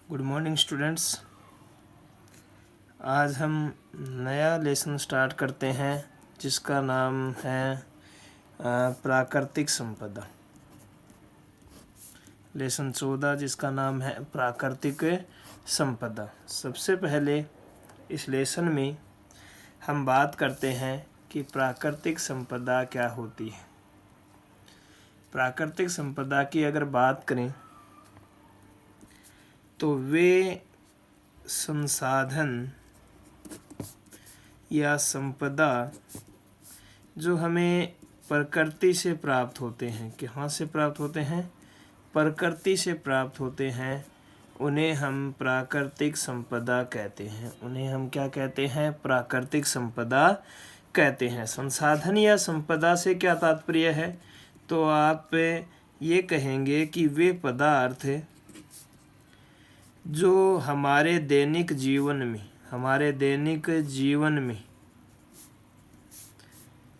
Good morning students. आज हम नया लेसन स्टार्ट करते हैं जिसका नाम है प्राकृतिक संपदा। लेसन 14 जिसका नाम है प्राकृतिक संपदा। सबसे पहले इस लेसन में हम बात करते हैं कि प्राकृतिक संपदा क्या होती है। प्राकृतिक संपदा की अगर बात करें तो वे संसाधन या संपदा जो हमें प्रकृति से प्राप्त होते हैं, कहाँ से प्राप्त होते हैं? प्रकृति से प्राप्त होते हैं, उन्हें हम प्राकृतिक संपदा कहते हैं। उन्हें हम क्या कहते हैं? प्राकृतिक संपदा कहते हैं। संसाधन या संपदा से क्या तात्पर्य है? तो आप ये कहेंगे कि वे पदार्थ जो हमारे दैनिक जीवन में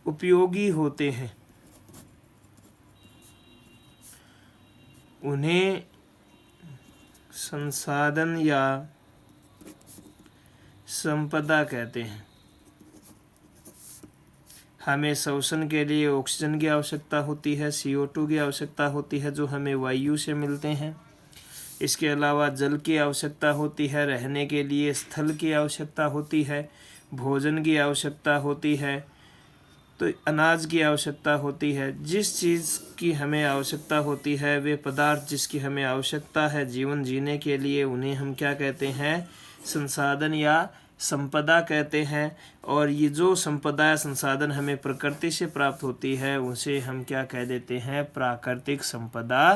उपयोगी होते हैं, उन्हें संसाधन या संपदा कहते हैं। हमें श्वसन के लिए ऑक्सीजन की आवश्यकता होती है, CO2 की आवश्यकता होती है जो हमें वायु से मिलते हैं। इसके अलावा जल की आवश्यकता होती है, रहने के लिए स्थल की आवश्यकता होती है, भोजन की आवश्यकता होती है, तो अनाज की आवश्यकता होती है। जिस चीज़ की हमें आवश्यकता होती है, वे पदार्थ जिसकी हमें आवश्यकता है जीवन जीने के लिए, उन्हें हम क्या कहते हैं? संसाधन या संपदा कहते हैं। और ये जो संपदा या संसाधन हमें प्रकृति से प्राप्त होती है उसे हम क्या कह देते हैं? प्राकृतिक संपदा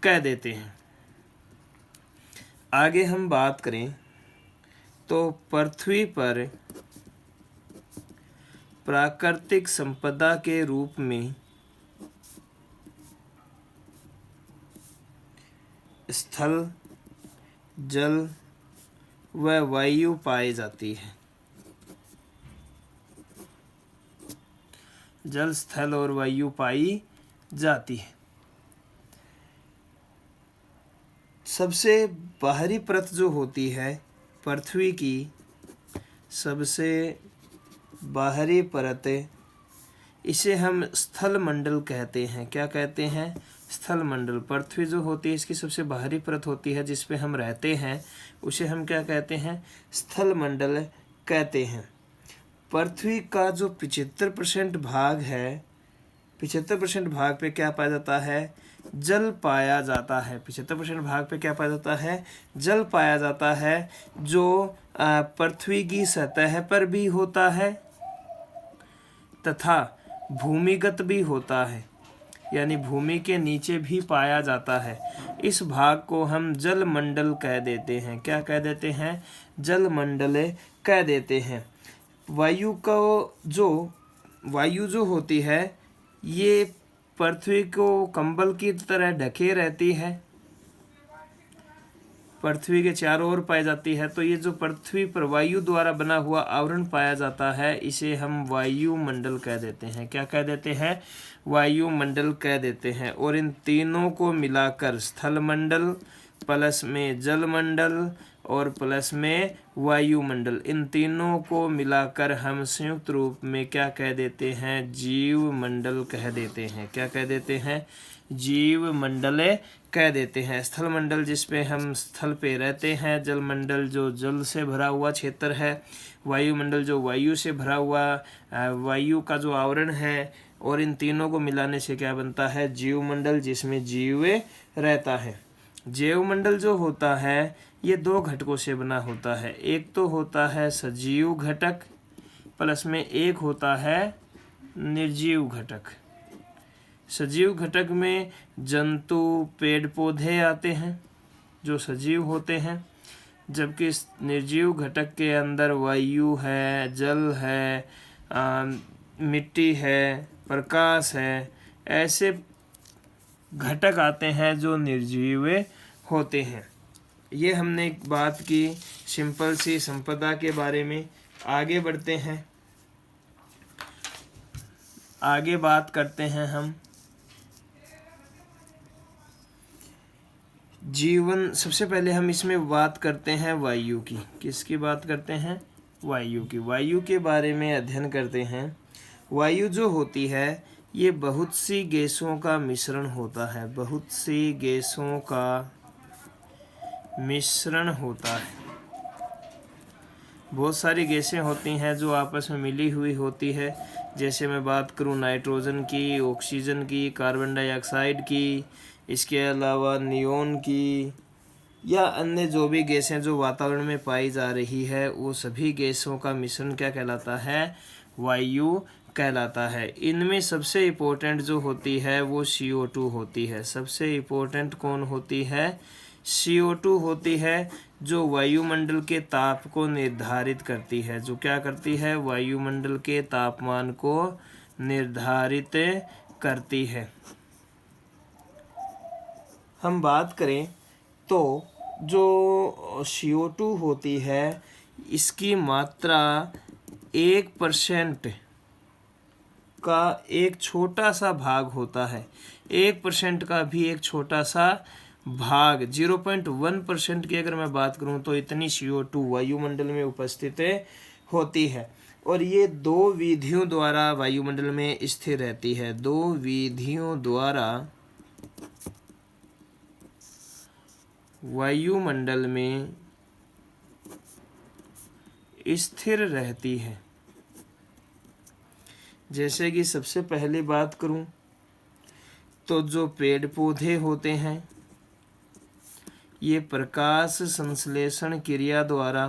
कह देते हैं। आगे हम बात करें तो पृथ्वी पर प्राकृतिक संपदा के रूप में स्थल, जल व वायु पाई जाती है। जल, स्थल और वायु पाई जाती है। सबसे बाहरी परत जो होती है पृथ्वी की, सबसे बाहरी परत, इसे हम स्थल मंडल कहते हैं। क्या कहते हैं? स्थल मंडल। पृथ्वी जो होती है इसकी सबसे बाहरी परत होती है जिस पे हम रहते हैं, उसे हम क्या कहते हैं? स्थल मंडल कहते हैं। पृथ्वी का जो 75% भाग है, 75% भाग पे क्या पाया जाता है? जल पाया जाता है। 75% भाग पे क्या पाया जाता है? जल पाया जाता है, जो पृथ्वी की सतह पर भी होता है तथा भूमिगत भी होता है, यानी भूमि के नीचे भी पाया जाता है। इस भाग को हम जल मंडल कह देते हैं। क्या कह देते हैं? जल मंडल कह देते हैं। वायु जो होती है ये पृथ्वी को कंबल की तरह ढके रहती है, पृथ्वी के चारों ओर पाई जाती है। तो ये जो पृथ्वी पर वायु द्वारा बना हुआ आवरण पाया जाता है इसे हम वायुमंडल कह देते हैं। क्या कह देते हैं? वायुमंडल कह देते हैं। और इन तीनों को मिलाकर स्थल मंडल प्लस में जल मंडल और प्लस में वायुमंडल, इन तीनों को मिलाकर हम संयुक्त रूप में क्या कह देते हैं? जीव मंडल कह देते हैं। क्या कह देते हैं? जीव मंडल कह देते हैं। स्थल मंडल जिस पे हम स्थल पे रहते हैं, जल मंडल जो जल से भरा हुआ क्षेत्र है, वायुमंडल जो वायु से भरा हुआ वायु का जो आवरण है, और इन तीनों को मिलाने से क्या बनता है? जीव मंडल जिसमें जीव रहता है। जैव मंडल जो होता है ये दो घटकों से बना होता है। एक तो होता है सजीव घटक प्लस में एक होता है निर्जीव घटक। सजीव घटक में जंतु, पेड़ पौधे आते हैं जो सजीव होते हैं, जबकि निर्जीव घटक के अंदर वायु है, जल है, मिट्टी है, प्रकाश है, ऐसे घटक आते हैं जो निर्जीव होते हैं। ये हमने एक बात की सिंपल सी संपदा के बारे में। आगे बढ़ते हैं, आगे बात करते हैं हम जीवन, सबसे पहले हम इसमें बात करते हैं वायु की। किसकी बात करते हैं? वायु की। वायु के बारे में अध्ययन करते हैं। वायु जो होती है ये बहुत सी गैसों का मिश्रण होता है, बहुत सी गैसों का मिश्रण होता है। बहुत सारी गैसें होती हैं जो आपस में मिली हुई होती है। जैसे मैं बात करूं नाइट्रोजन की, ऑक्सीजन की, कार्बन डाइऑक्साइड की, इसके अलावा नियोन की, या अन्य जो भी गैसें जो वातावरण में पाई जा रही है, वो सभी गैसों का मिश्रण क्या कहलाता है? वायु कहलाता है। इनमें सबसे इम्पोर्टेंट जो होती है वो CO2 होती है। सबसे इम्पोर्टेंट कौन होती है? CO2 होती है, जो वायुमंडल के ताप को निर्धारित करती है। जो क्या करती है? वायुमंडल के तापमान को निर्धारित करती है। हम बात करें तो जो CO2 होती है इसकी मात्रा 1% का एक छोटा सा भाग होता है। 1% का भी एक छोटा सा भाग, 0.1% की अगर मैं बात करूं तो इतनी CO2 वायुमंडल में उपस्थित होती है। और ये 2 विधियों द्वारा वायुमंडल में स्थिर रहती है। 2 विधियों द्वारा वायुमंडल में स्थिर रहती है। जैसे कि सबसे पहले बात करूं तो जो पेड़ पौधे होते हैं ये प्रकाश संश्लेषण क्रिया द्वारा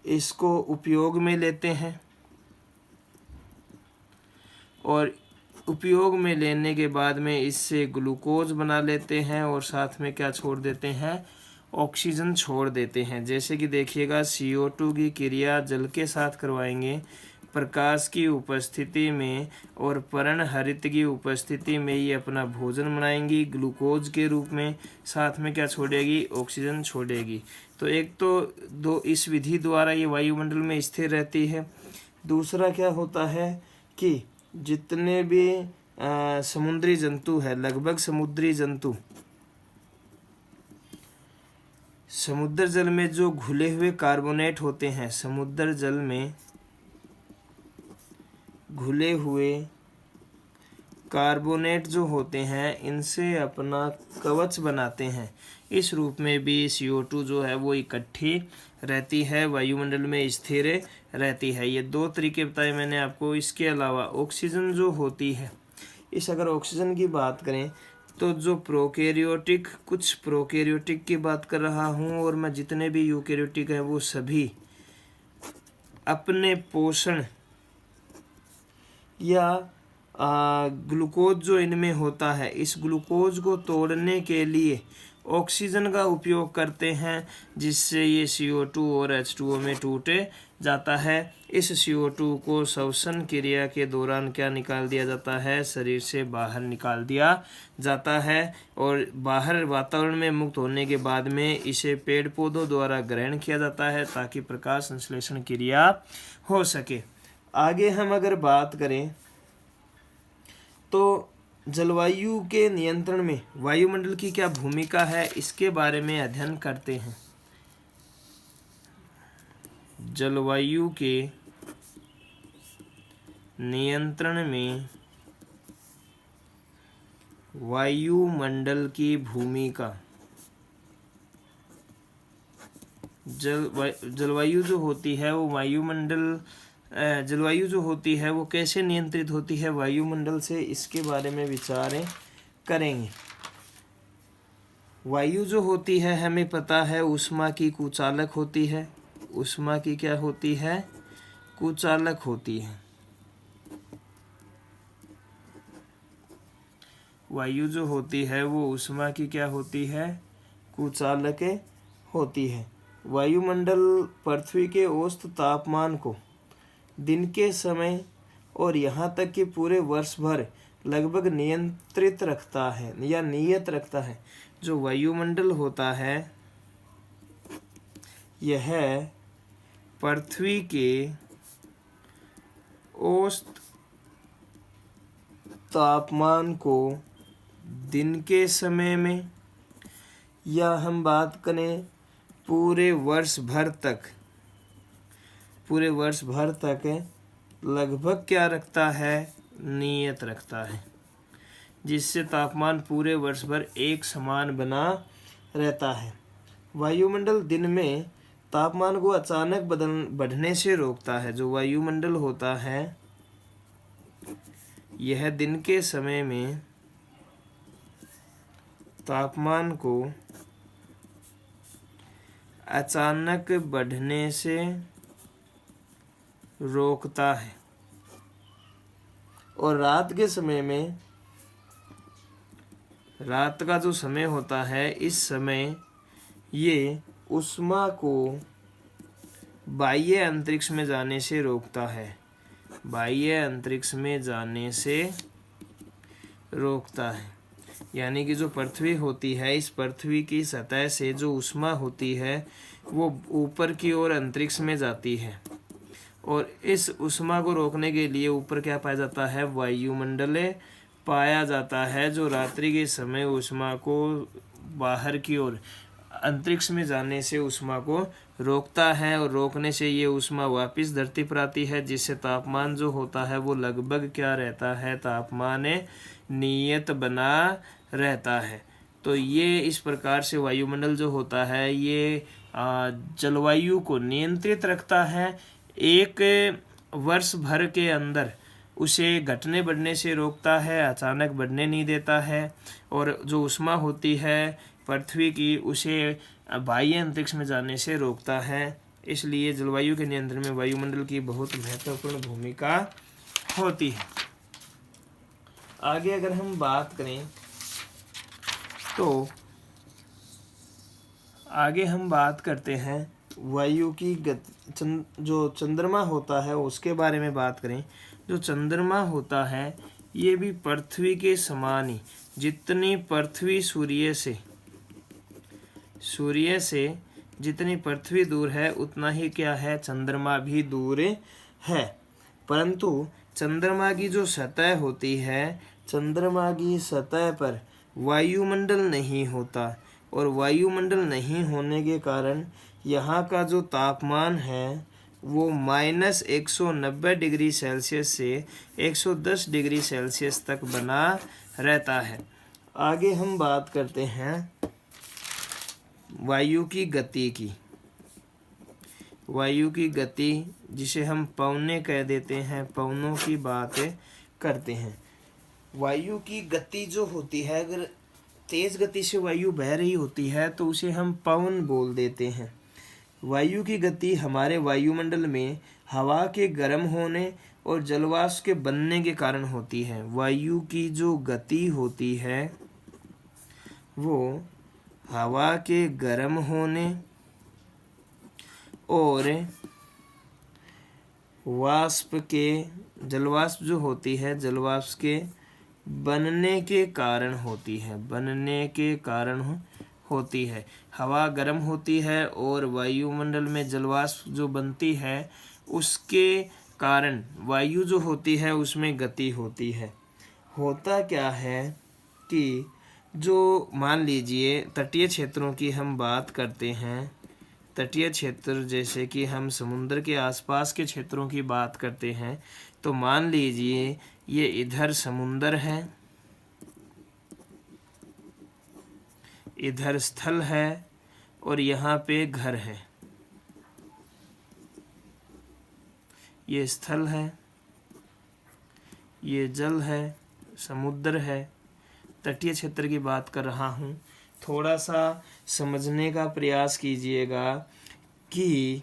इसको उपयोग में लेते हैं, और उपयोग में लेने के बाद में इससे ग्लूकोज बना लेते हैं और साथ में क्या छोड़ देते हैं? ऑक्सीजन छोड़ देते हैं। जैसे कि देखिएगा CO2 की क्रिया जल के साथ करवाएंगे प्रकाश की उपस्थिति में, और पर्णहरित की उपस्थिति में ये अपना भोजन बनाएंगी ग्लूकोज के रूप में, साथ में क्या छोड़ेगी? ऑक्सीजन छोड़ेगी। तो एक तो इस विधि द्वारा ये वायुमंडल में स्थिर रहती है। दूसरा क्या होता है कि जितने भी समुद्री जंतु है, लगभग समुद्री जंतु समुद्र जल में जो घुले हुए कार्बोनेट होते हैं, समुद्र जल में घुले हुए कार्बोनेट जो होते हैं इनसे अपना कवच बनाते हैं। इस रूप में भी CO2 जो है वो इकट्ठी रहती है, वायुमंडल में स्थिर रहती है। ये 2 तरीके बताए मैंने आपको। इसके अलावा ऑक्सीजन जो होती है, अगर ऑक्सीजन की बात करें तो जो प्रोकैरियोटिक, कुछ प्रोकैरियोटिक की बात कर रहा हूँ, और मैं जितने भी यूकैरियोटिक हैं वो सभी अपने पोषण या ग्लूकोज जो इनमें होता है, इस ग्लूकोज को तोड़ने के लिए ऑक्सीजन का उपयोग करते हैं, जिससे ये CO2 और H2O में टूट जाता है। इस CO2 को श्वसन क्रिया के दौरान क्या निकाल दिया जाता है? शरीर से बाहर निकाल दिया जाता है, और बाहर वातावरण में मुक्त होने के बाद में इसे पेड़ पौधों द्वारा ग्रहण किया जाता है ताकि प्रकाश संश्लेषण क्रिया हो सके। आगे हम अगर बात करें तो जलवायु के नियंत्रण में वायुमंडल की क्या भूमिका है, इसके बारे में अध्ययन करते हैं। जलवायु के नियंत्रण में वायुमंडल की भूमिका। जलवायु जो होती है वो जलवायु जो होती है वो कैसे नियंत्रित होती है वायुमंडल से, इसके बारे में विचार करेंगे। वायु जो होती है हमें पता है ऊष्मा की कुचालक होती है। ऊष्मा की क्या होती है? कुचालक होती है। वायु जो होती है वो ऊष्मा की क्या होती है? कुचालक होती है। वायुमंडल पृथ्वी के औसत तापमान को दिन के समय और यहाँ तक कि पूरे वर्ष भर लगभग नियंत्रित रखता है या नियत रखता है। जो वायुमंडल होता है यह पृथ्वी के औसत तापमान को दिन के समय में, या हम बात करें पूरे वर्ष भर तक लगभग क्या रखता है, नियत रखता है, जिससे तापमान पूरे वर्ष भर एक समान बना रहता है। वायुमंडल दिन में तापमान को अचानक बढ़ने से रोकता है। जो वायुमंडल होता है यह दिन के समय में तापमान को अचानक बढ़ने से रोकता है, और रात के समय में, रात का जो समय होता है, इस समय ये ऊष्मा को बाह्य अंतरिक्ष में जाने से रोकता है, बाह्य अंतरिक्ष में जाने से रोकता है। यानी कि जो पृथ्वी होती है, इस पृथ्वी की सतह से जो ऊष्मा होती है वो ऊपर की ओर अंतरिक्ष में जाती है, और इस ऊष्मा को रोकने के लिए ऊपर क्या पाया जाता है, वायुमंडल पाया जाता है, जो रात्रि के समय ऊष्मा को बाहर की ओर अंतरिक्ष में जाने से ऊष्मा को रोकता है, और रोकने से ये ऊष्मा वापस धरती पर आती है, जिससे तापमान जो होता है वो लगभग क्या रहता है, तापमान नियत बना रहता है। तो ये इस प्रकार से वायुमंडल जो होता है ये जलवायु को नियंत्रित रखता है। एक वर्ष भर के अंदर उसे घटने बढ़ने से रोकता है, अचानक बढ़ने नहीं देता है, और जो ऊष्मा होती है पृथ्वी की उसे बाह्य अंतरिक्ष में जाने से रोकता है। इसलिए जलवायु के नियंत्रण में वायुमंडल की बहुत महत्वपूर्ण भूमिका होती है। आगे अगर हम बात करें तो आगे हम बात करते हैं वायु की जो चंद्रमा होता है उसके बारे में बात करें। जो चंद्रमा होता है ये भी पृथ्वी के समान ही, जितनी पृथ्वी सूर्य से जितनी पृथ्वी दूर है उतना ही क्या है, चंद्रमा भी दूर है। परंतु चंद्रमा की जो सतह होती है, चंद्रमा की सतह पर वायुमंडल नहीं होता, और वायुमंडल नहीं होने के कारण यहाँ का जो तापमान है वो -190 डिग्री सेल्सियस से 110 डिग्री सेल्सियस तक बना रहता है। आगे हम बात करते हैं वायु की गति की। वायु की गति जिसे हम पवने कह देते हैं, पवनों की बात करते हैं। वायु की गति जो होती है, अगर तेज गति से वायु बह रही होती है तो उसे हम पवन बोल देते हैं। वायु की गति हमारे वायुमंडल में हवा के गर्म होने और जलवाष्प के बनने के कारण होती है। वायु की जो गति होती है वो हवा के गर्म होने और जलवाष्प जो होती है, जलवाष्प के बनने के कारण होती है। हवा गर्म होती है और वायुमंडल में जलवाष्प जो बनती है उसके कारण वायु जो होती है उसमें गति होती है। होता क्या है कि जो मान लीजिए तटीय क्षेत्रों की हम बात करते हैं, तटीय क्षेत्र जैसे कि हम समुद्र के आसपास के क्षेत्रों की बात करते हैं, तो मान लीजिए ये इधर समुद्र है, इधर स्थल है और यहाँ पे घर है। ये स्थल है, ये जल है, समुद्र है। तटीय क्षेत्र की बात कर रहा हूँ। थोड़ा सा समझने का प्रयास कीजिएगा कि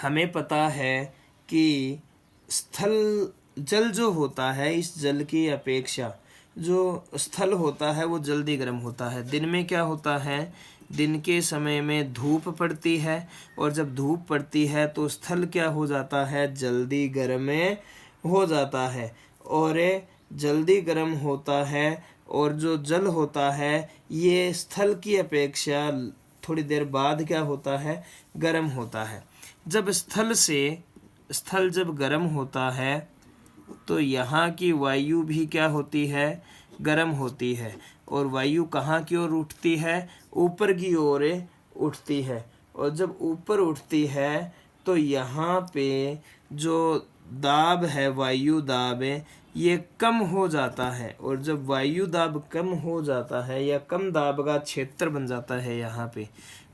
हमें पता है कि स्थल जल जो होता है, इस जल की अपेक्षा जो स्थल होता है वो जल्दी गर्म होता है। दिन में क्या होता है, दिन के समय में धूप पड़ती है, और जब धूप पड़ती है तो स्थल क्या हो जाता है, जल्दी गर्म हो जाता है, और जल्दी गर्म होता है। और जो जल होता है ये स्थल की अपेक्षा थोड़ी देर बाद क्या होता है, गर्म होता है। जब स्थल जब गर्म होता है तो यहाँ की वायु भी क्या होती है, गर्म होती है। और वायु कहाँ की ओर उठती है, ऊपर की ओर उठती है। और जब ऊपर उठती है तो यहाँ पे जो दाब है, वायु दाब है, ये कम हो जाता है। और जब वायु दाब कम हो जाता है या कम दाब का क्षेत्र बन जाता है, यहाँ पे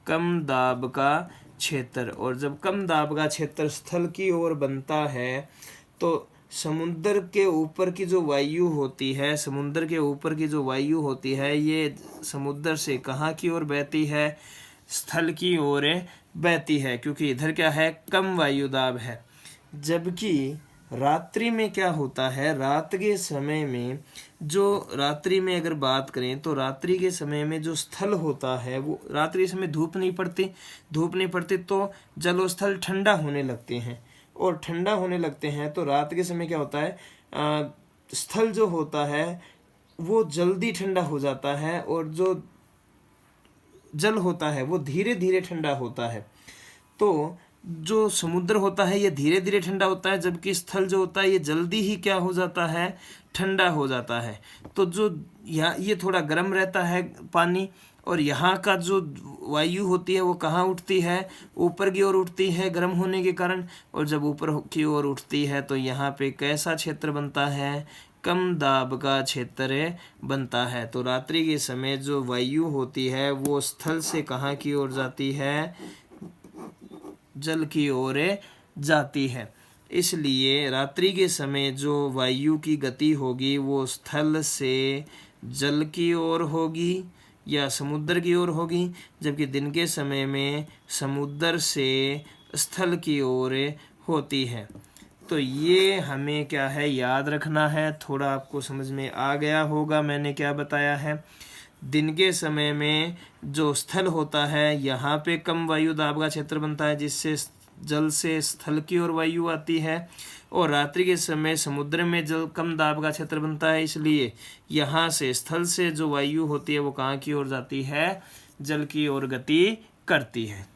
कम दाब का क्षेत्र, और जब कम दाब का क्षेत्र स्थल की ओर बनता है तो समुद्र के ऊपर की जो वायु होती है, समुद्र के ऊपर की जो वायु होती है, ये समुद्र से कहाँ की ओर बहती है, स्थल की ओर बहती है, क्योंकि इधर क्या है, कम वायु दाब है। जबकि रात्रि में क्या होता है, रात के समय में जो रात्रि में अगर बात करें तो रात्रि के समय में जो स्थल होता है, वो रात्रि के समय धूप नहीं पड़ती तो जल और स्थल ठंडा होने लगते हैं। और ठंडा होने लगते हैं तो रात के समय क्या होता है, स्थल जो होता है वो जल्दी ठंडा हो जाता है, और जो जल होता है वो धीरे धीरे ठंडा होता है। तो जो समुद्र होता है ये धीरे धीरे ठंडा होता है, जबकि स्थल जो होता है ये जल्दी ही क्या हो जाता है, ठंडा हो जाता है। तो जो ये थोड़ा गर्म रहता है पानी, और यहाँ का जो वायु होती है वो कहाँ उठती है, ऊपर की ओर उठती है गर्म होने के कारण। और जब ऊपर की ओर उठती है तो यहाँ पे कैसा क्षेत्र बनता है, कम दाब का क्षेत्र बनता है। तो रात्रि के समय जो वायु होती है वो स्थल से कहाँ की ओर जाती है, जल की ओर जाती है। इसलिए रात्रि के समय जो वायु की गति होगी वो स्थल से जल की ओर होगी या समुद्र की ओर होगी, जबकि दिन के समय में समुद्र से स्थल की ओर होती है। तो ये हमें क्या है, याद रखना है। थोड़ा आपको समझ में आ गया होगा मैंने क्या बताया है। दिन के समय में जो स्थल होता है यहाँ पे कम वायु दाब का क्षेत्र बनता है, जिससे जल से स्थल की ओर वायु आती है। और रात्रि के समय समुद्र में जल कम दाब का क्षेत्र बनता है, इसलिए यहाँ से स्थल से जो वायु होती है वो कहाँ की ओर जाती है, जल की ओर गति करती है।